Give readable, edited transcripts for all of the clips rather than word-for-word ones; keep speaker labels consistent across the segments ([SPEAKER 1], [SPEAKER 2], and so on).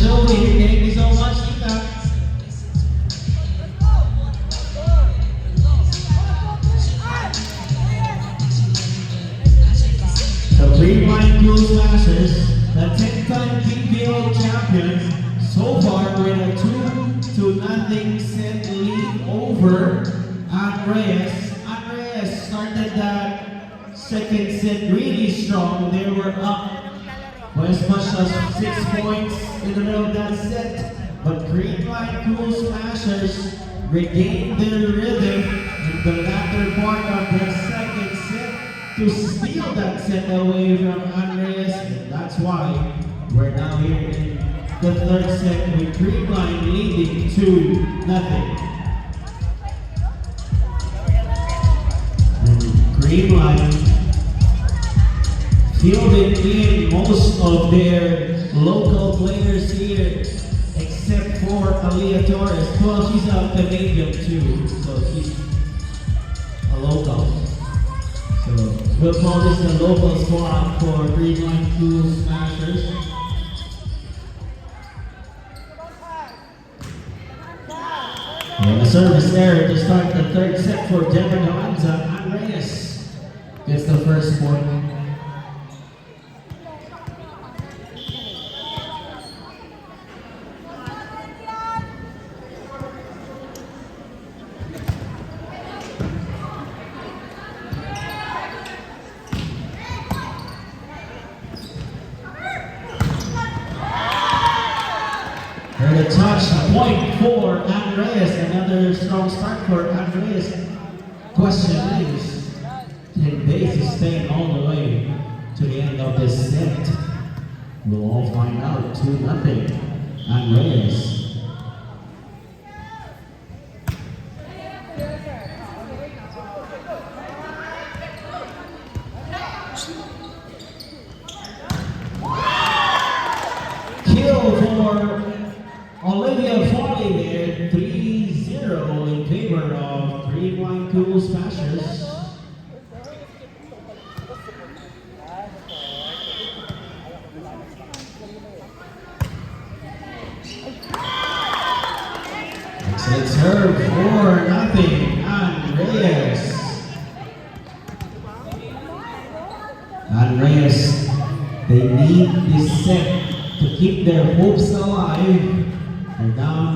[SPEAKER 1] Joey. Thank you so much, Tita. The Greenline Pool Smashers, the 10-time PPL champions, so far with a 2-0 set lead over Andreas. Andreas started that second set really strong. They were up by as much as 6 points in the middle of that set. But Greenline Pool Smashers regained their rhythm in the latter part of the second set to steal that set away from Andreas. And that's why we're now here in the third set with Greenline leading 2-0. And Greenline fielded in most of their local players here, except for Aaliyah Torres. Well, she's a Canadian too, so she's a local. So we'll call this the local squad for Greenline Pool Smashers. And a service error to start the third set for Devin Alonza. Andreas gets the first point. And a touch, a point for Andreas. Another strong start for Andreas. Question is, can they sustain all the way to the end of this set? We'll all find out. 2-0. Andreas. Kill for Olivia Foley there, 3-0 in favor of Greenline Pool Smashers. Excellent serve, 4-0, Andreas. Andreas, they need this set to keep their hopes alive. They're down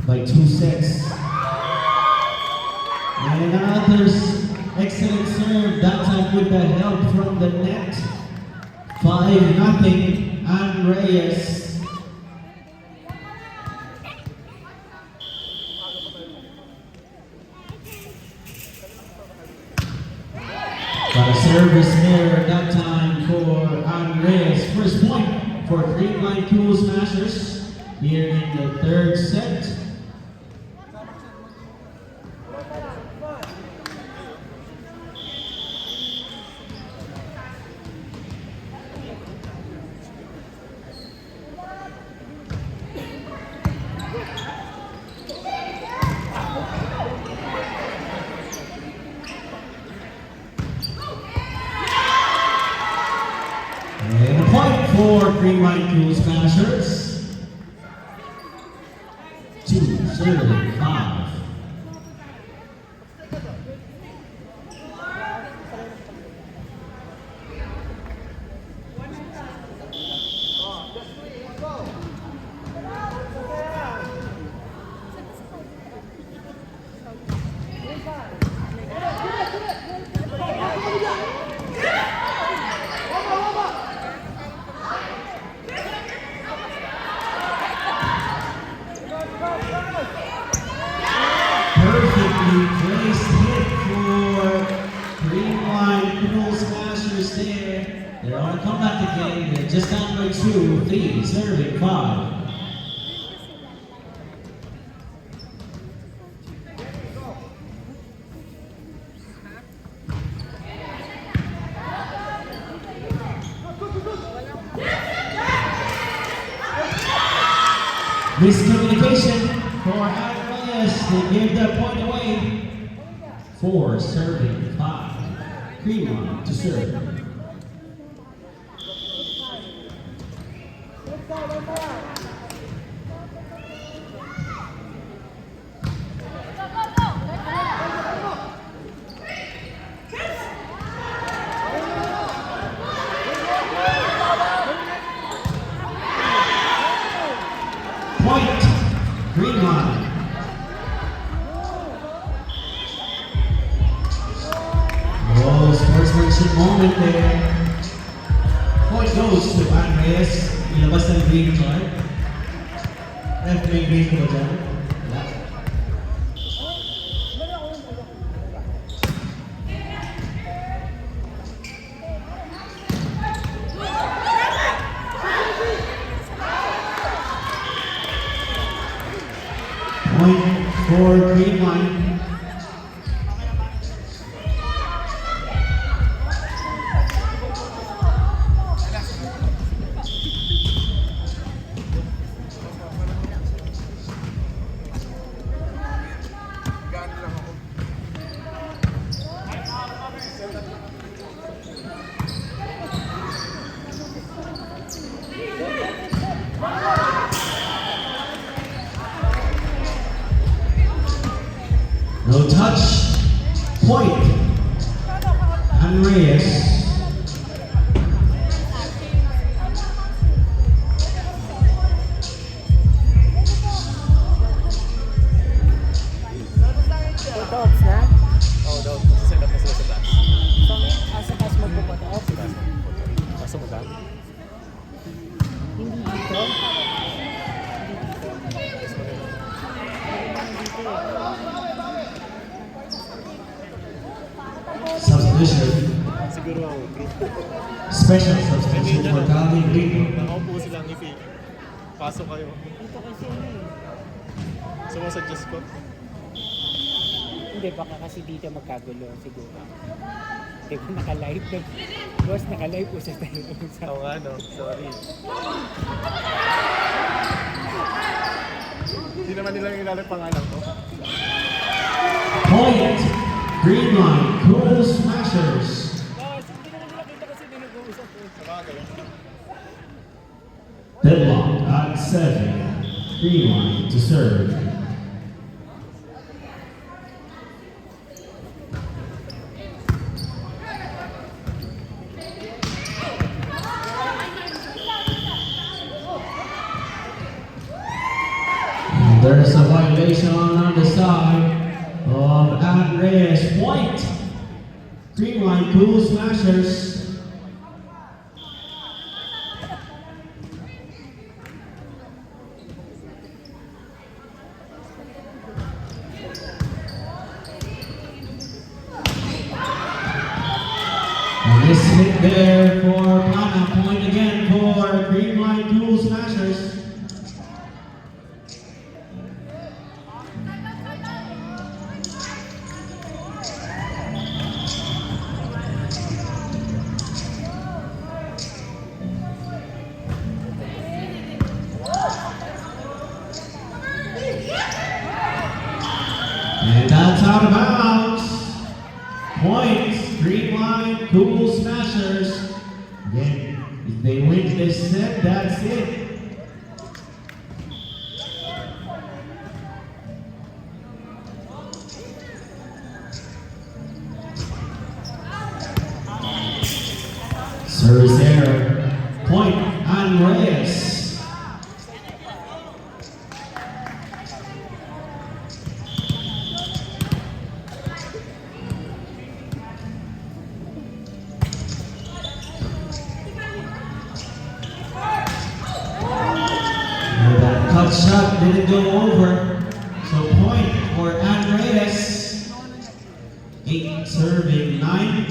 [SPEAKER 1] by 2 sets. And another excellent serve, that time with the help from the net. 5-0, Andreas. But a service error that time for Andreas. First point for Greenline Pool Smashers here in the third set. And a point for Greenline Pool Smashers. 2-0-5. Perfectly placed hit for Greenline Pool Smashers there. They're on a comeback again. They're just down by 2, 3, serving 5. Miscommunication for Andreas. They gave that point away. 4 serving 5. Greenline to serve. moment there. Point goes to Andres. Ilabas ng green card. Ref, may green ko ba dyan? Wala. Point for green line. No touch. Point. Andreas.
[SPEAKER 2] Photo-ops na?
[SPEAKER 3] Oo daw, set up na sila sa taas.
[SPEAKER 2] So, asa taas magpo-photo-ops?
[SPEAKER 3] Kaso magkano?
[SPEAKER 2] Hindi dito?
[SPEAKER 1] Substitution.
[SPEAKER 3] Siguro ako, group.
[SPEAKER 1] Special substitution for Calvin Green.
[SPEAKER 3] Nakaupo silang ipi. Pasok kayo.
[SPEAKER 2] Dito kasi ano eh.
[SPEAKER 3] Sumasuggest ko.
[SPEAKER 2] Hindi, baka kasi dito magkagulo siguro. Diba naka-live na? Boss, naka-live usap tayo.
[SPEAKER 3] Oo nga no, sorry. Hindi naman nila yung pangalan ko.
[SPEAKER 1] Point. Green line. Cool Smashers.
[SPEAKER 2] Boss, hindi naman nila kita kasi nag-uusap ko.
[SPEAKER 3] Sabagay.
[SPEAKER 1] Deadlock at 7. Green line to serve. There's a violation on the side of Andreas. Point. Green line, Cool Smashers. And this hit there for Pana. Point again for Green line, Cool Smashers. And that's out of bounds. Points, Green line, Cool Smashers. Again, if they win this set, that's it. Service error. Point, Andreas. That cut shot didn't go over. So point for Andreas. 8 serving 9.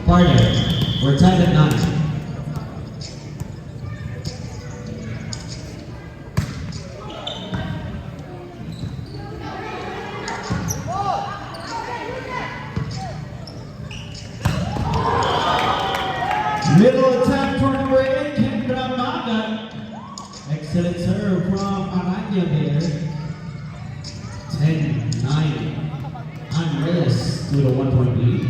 [SPEAKER 1] Partner, we're tied at 9. Middle attack from Ray Kendra Maga. Excellent serve from Aranya there. 10-9. Andres to the 1-point lead.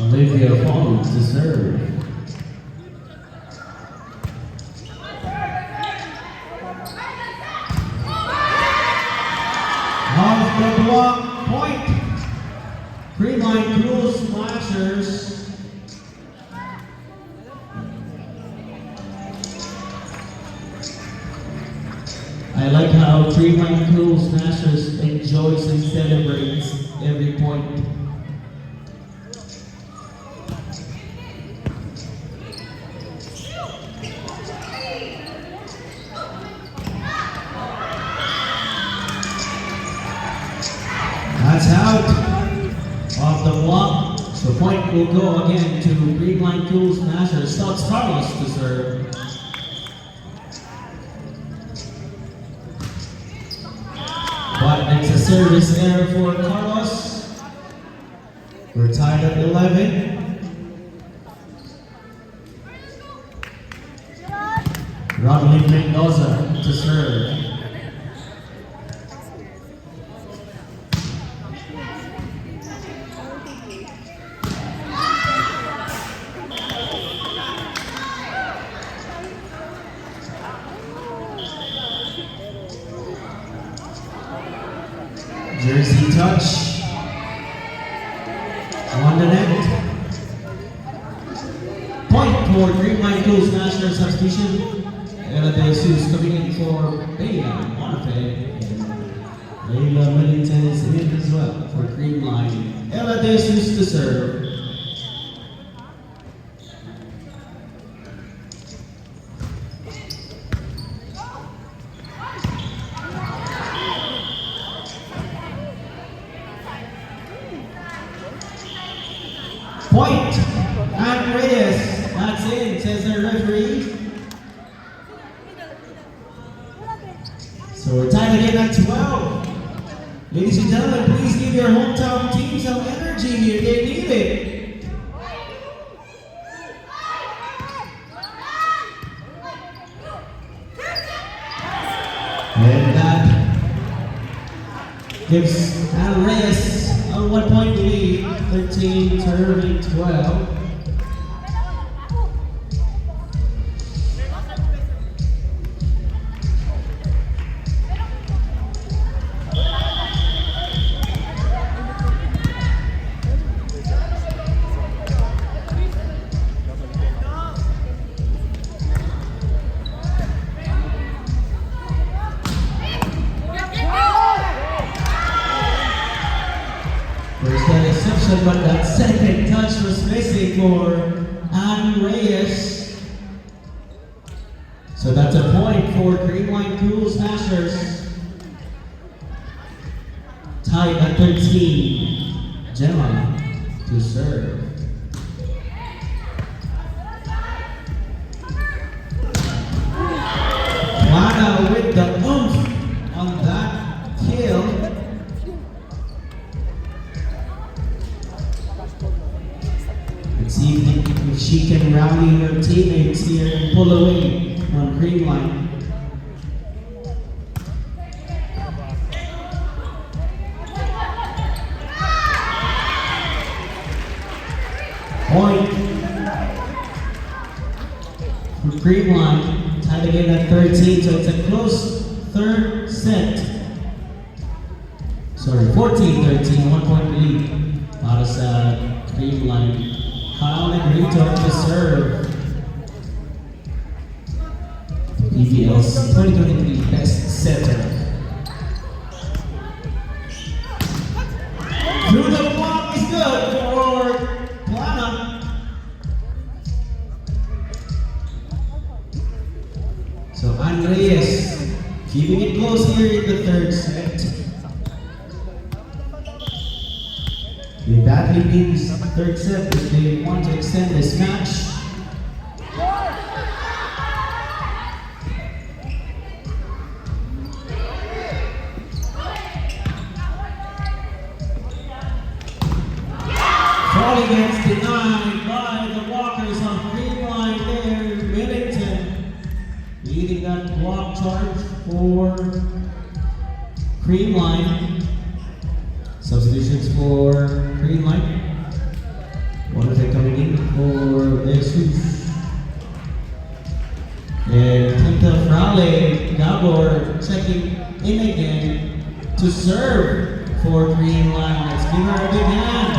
[SPEAKER 1] Olivia Fong to serve. Off the block, point. Green line, Cool Smashers. I like how Green line, Cool Smashers enjoy enjoys and celebrates every point. That's out of the block. So point will go again to Green Line Cool Smashers. Starts Carlos to serve. But it's a service error for Carlos. We're tied at 11. Rodney Mendoza to serve. Jersey touch on the net. Point for Green Line Cool Smashers substitution. Ella De Jesus coming in for Bea Monafe. Layla Millington is in as well for Green Line. Ella De Jesus to serve. Point and Reyes. That's in, says the referee. So we're tied again at 12. Ladies and gentlemen, please give your hometown team some energy here. They need it. And that gives Al Reyes a 1 point lead, 13 turning 12. There's an exception, but that second touch was missing for Ann Reyes. So that's a point for Green Line Cool Smashers. Tied at 13. Gemma to serve. Juana with the oomph on that kill. Let's see if she can rally her teammates here and pull away from Green Line. Point for Green Line, tied again at 13, so it's a close third set. Sorry, 14-13, 1 point lead. Para sa Green Line. Kyle Negrito to serve. PBL's 2023 best setter. Through the block is good for Plana. So Andreas keeping it close here in the third set. They badly need this third set if they want to extend this match. Fall against denied by the Walkers on Green Line there. Millington leading that block charge for Green Line. Substitutions for Green Line. One of them coming in for Jesus. And Tinta Frale Gabor checking in again to serve for Green Line. Let's give her a big hand.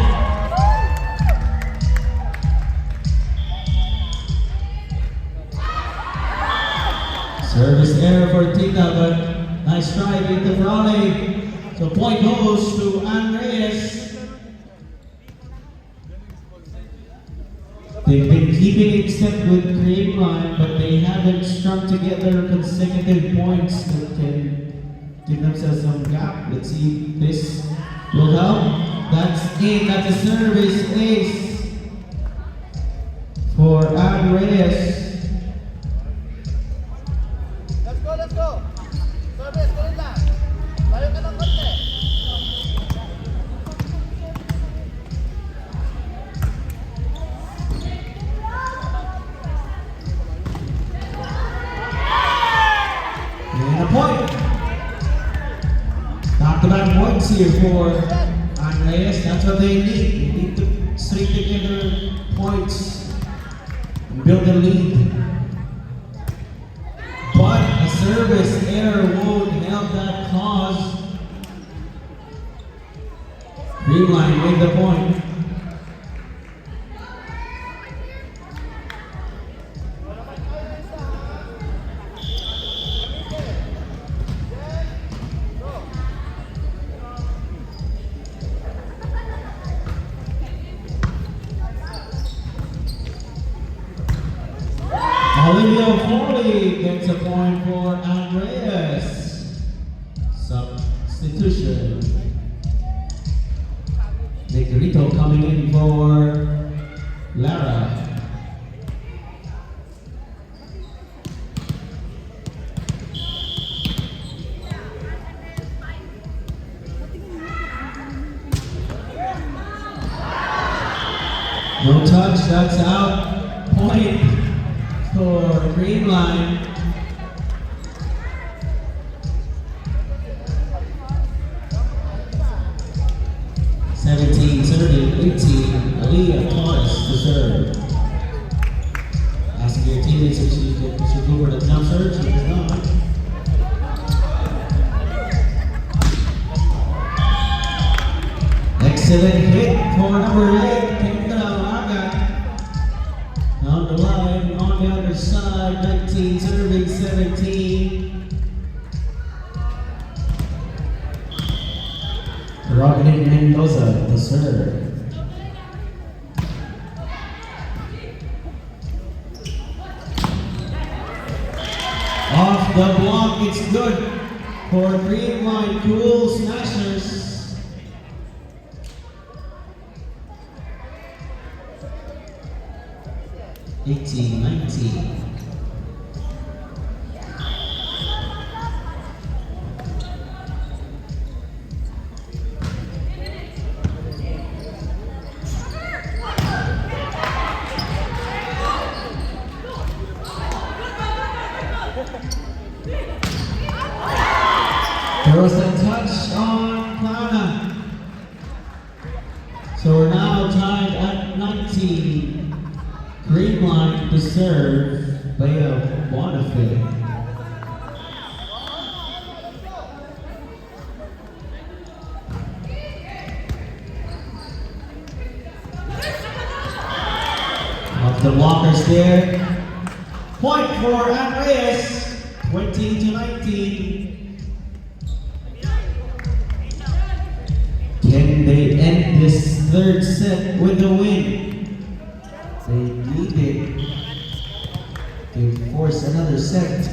[SPEAKER 1] Service error for Tinta, but nice try with the Frale. So point goes to Andres. They've been keeping it step with Cream Line, but they haven't strung together consecutive points that can give themselves some gap. Let's see if this will help. That's it. That's a service ace for Andres.
[SPEAKER 4] Let's go, let's go. Service, ganun lang. Layo ka ng konti.
[SPEAKER 1] And a point. Back-to-back points here for Andres. That's what they need. They need to string together points and build a lead. But a service error won't help that cause. Green line with the point. Olivia Foley gets a point for Andreas. Substitution. Negrito coming in for Lara. No touch, that's out. Point for Green Line. Serving 18, Aaliyah Torres to serve. Asking your teammates if she should go for the jump serve, she does not. Excellent hit for number 8, Kendra Laga. On the line, on the other side, 19, serving 17. Rodney Mendoza to serve. Off the block, it's good for Green Line Cool Smashers. $18, $19. There was a touch on Plana. So we're now tied at 19. Green Line to serve by a Bonafide. Off the blockers there. Point for Andreas. 20-19. Can they end this third set with a win? They need it to force another set.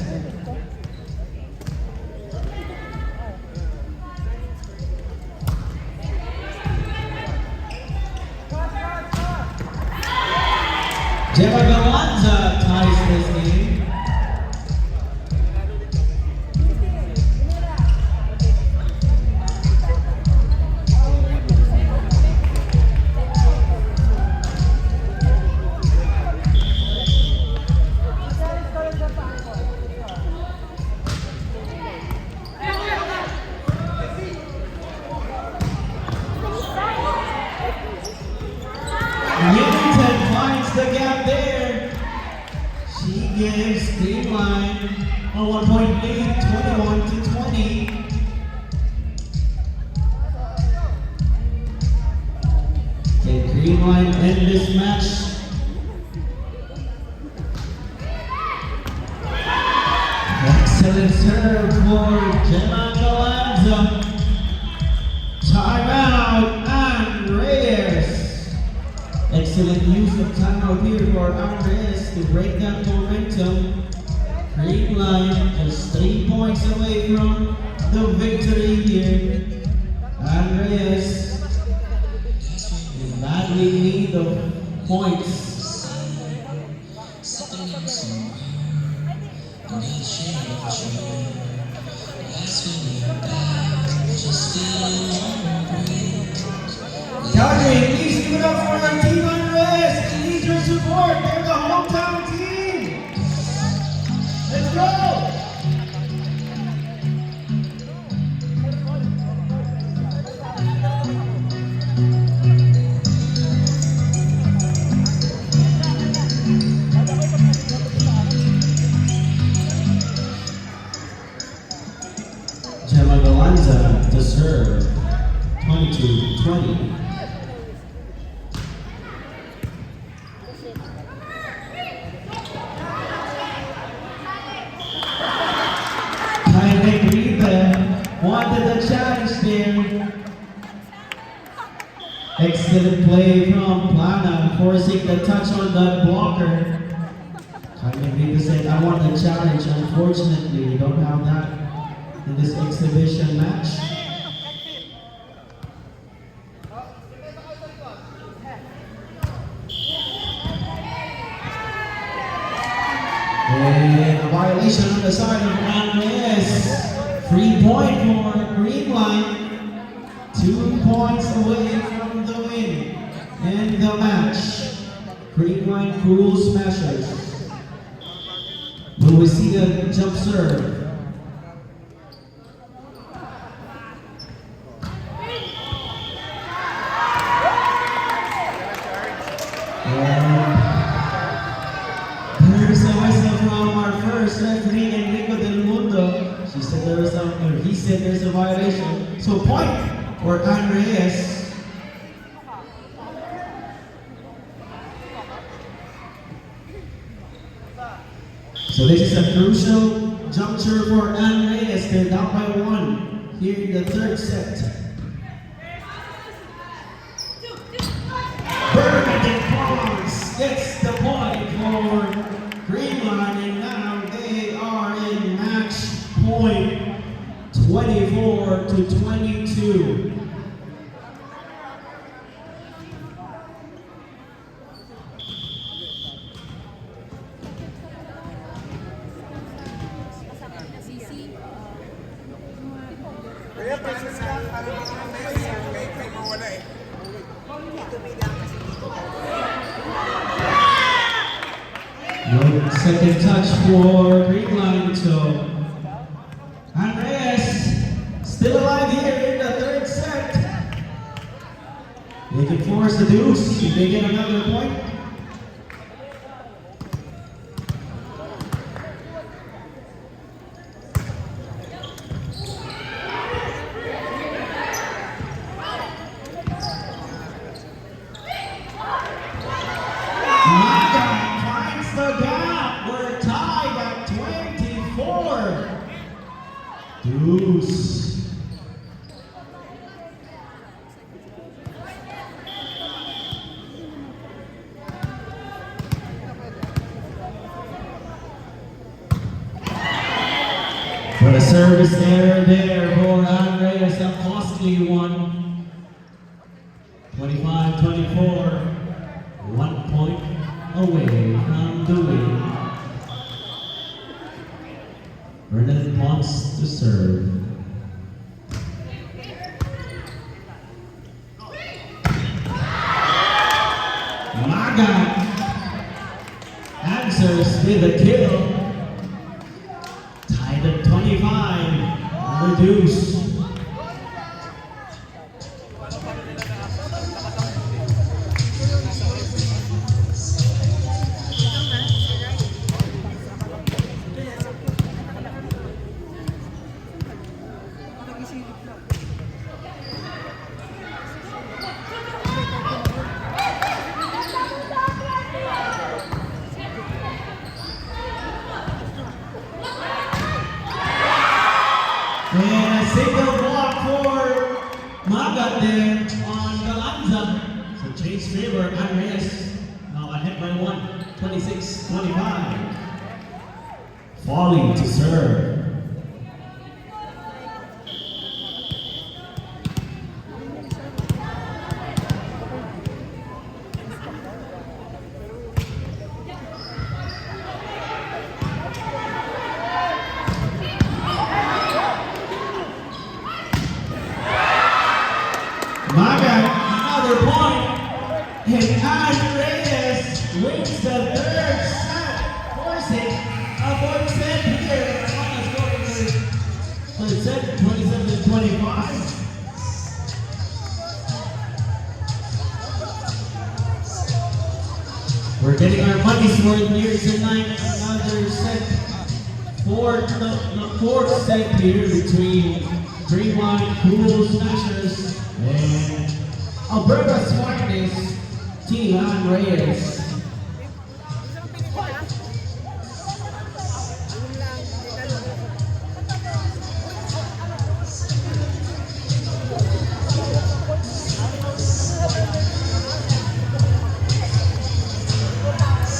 [SPEAKER 1] Gemma Galanza ties this game. Newton finds the gap there. She gives Green Line a 1 point lead, 21-20. Can Green Line end this match? Excellent serve for Gemma Galanza. Timeout, Andreas. Excellent use of timeout here for Andreas to break that momentum. Green line just 3 points away from the victory here. Andreas badly need the points. Calgary, please give it up for our team Andreas. We need your support. They're the hometown team. Let's go! Gemma Galanza to serve. 22-20. Kylie Grieve wanted the challenge there. Excellent play from Plana, forcing the touch on that blocker. Kylie Grieve said, I want the challenge. Unfortunately, we don't have that in this exhibition match. And a violation on the side of Andreas. 3 point for Green Line. 2 points away from the win in the match. Green Line Cruel Smashers. Will we see a jump serve? There's a whistle from our first referee, Enrico Del Mundo. He said there's a violation. So point for Andreas. So this is a crucial juncture for Andreas. They're down by 1 here in the third set. Bernadette Barnes gets the point for Green Line, and now they are in match point 24-22. No second touch for Green Line, so Andreas still alive here in the third set. They can force the deuce if they get another point. Deuce. But a service error there for Andreas, a costly one. 25-24, 1 point away from the win. Bernadette wants to serve. Maga answers with a kill. Tied at 25 on the deuce. Agad there on Galanza. So change favor, Andres. Now ahead by 26-25. Falling to serve. Maga, another point. And Andres wins the third set, forcing a fourth set here. Armada scoring third set, 27-25. We're getting our money's worth here tonight. Another set, fourth set here between Fremont Cool Smashers and Alberta Smartness, Team Reyes.